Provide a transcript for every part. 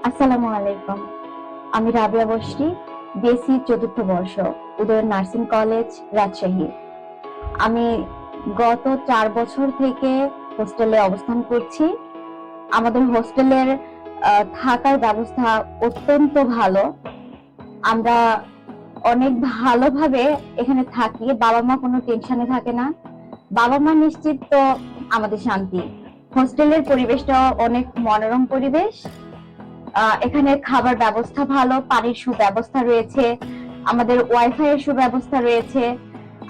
আসসালামু আলাইকুম। আমি রাবিয়া বসরি, বিএসসি চতুর্থ বর্ষ, উদয়ন নার্সিং কলেজ, রাজশাহী। আমি গত 4 বছর থেকে হোস্টেলে অবস্থান করছি। আমাদের হোস্টেলের থাকার ব্যবস্থা অত্যন্ত ভালো। আমরা অনেক ভালোভাবে এখানে থাকি, বাবা মা কোনো টেনশনে থাকে না। বাবা মা নিশ্চিত তো আমাদের শান্তি। হোস্টেলের পরিবেশটা অনেক মনোরম পরিবেশ। এখানে খাবার ব্যবস্থা ভালো, পানির সুব্যবস্থা রয়েছে, আমাদের ওয়াইফাই এর সুব্যবস্থা রয়েছে।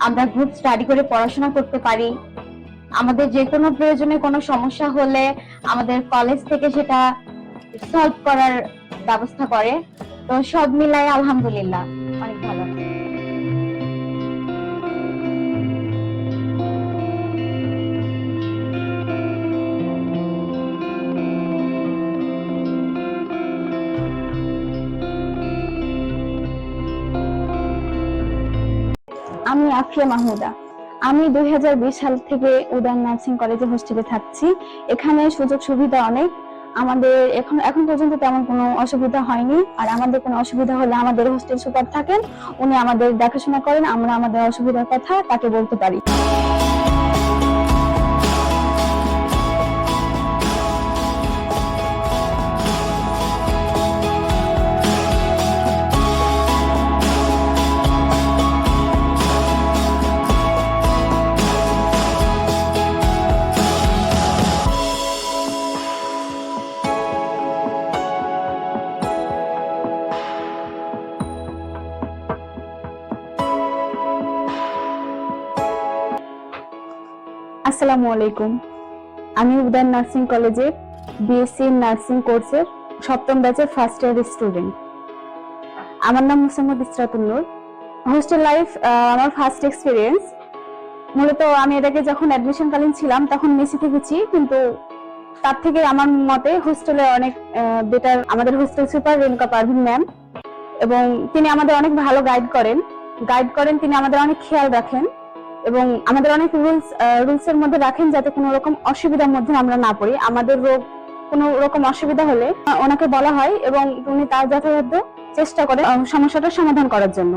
আমরা গ্রুপ স্টাডি করে পড়াশোনা করতে পারি। আমাদের যে কোনো প্রয়োজনে কোনো সমস্যা হলে আমাদের কলেজ থেকে সেটা সলভ করার ব্যবস্থা করে। তো সব মিলাই আলহামদুলিল্লাহ অনেক ভালো। আমি আফিয়া মাহমুদা। আমি 2020 সাল থেকে উদয়ন নার্সিং কলেজে হোস্টেলে থাকছি। এখানে সুযোগ সুবিধা অনেক। আমাদের এখন এখন পর্যন্ত তেমন কোনো অসুবিধা হয়নি। আর আমাদের কোনো অসুবিধা হলে আমাদের হোস্টেল সুপার থাকেন, উনি আমাদের দেখাশোনা করেন। আমরা আমাদের অসুবিধার কথা তাকে বলতে পারি। আসসালামু আলাইকুম। আমি উদয়ন নার্সিং কলেজে বিএসসি নার্সিং কোর্সের 7ম ব্যাচের ফার্স্ট ইয়ার স্টুডেন্ট। আমার নাম মুসাম্মদ ইসরাতুল নূর। হোস্টেল লাইফ আমার ফার্স্ট এক্সপিরিয়েন্স। মূলত আমি এটাকে যখন অ্যাডমিশন কালীন ছিলাম তখন মেসি থেকেছি, কিন্তু তার থেকে আমার মতে হোস্টেলে অনেক বেটার আমাদের hostel super Renuka Parvin ma'am, এবং তিনি আমাদের অনেক ভালো গাইড করেন। তিনি আমাদের অনেক খেয়াল রাখেন এবং আমাদের অনেক রুলস এর মধ্যে রাখেন, যাতে কোনো রকম অসুবিধার মধ্যে আমরা না পড়ি। আমাদের কোনো রকম অসুবিধা হলে ওনাকে বলা হয় এবং উনি তার যথাযথ চেষ্টা করেন সমস্যাটার সমাধান করার জন্য।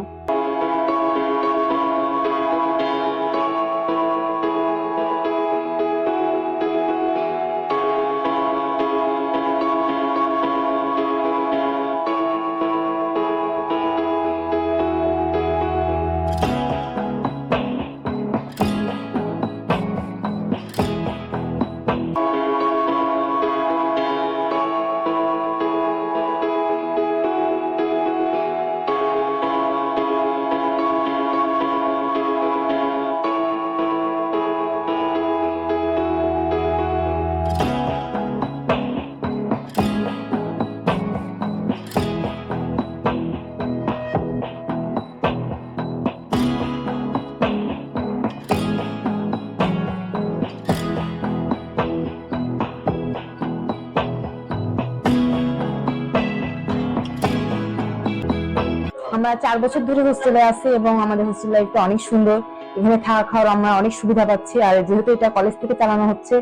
আমরা 4 বছর ধরে হোস্টেলে আছি এবং আমাদের হোস্টেল লাইফটা অনেক সুন্দর। এখানে থাকা খাওয়ার আমরা অনেক সুবিধা পাচ্ছি, আর যেহেতু এটা কলেজ থেকে চালানো হচ্ছে,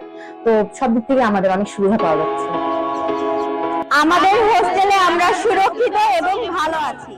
তো সব দিক থেকে আমাদের অনেক সুবিধা পাওয়া যাচ্ছে। আমাদের হোস্টেলে আমরা সুরক্ষিত এবং ভালো আছি।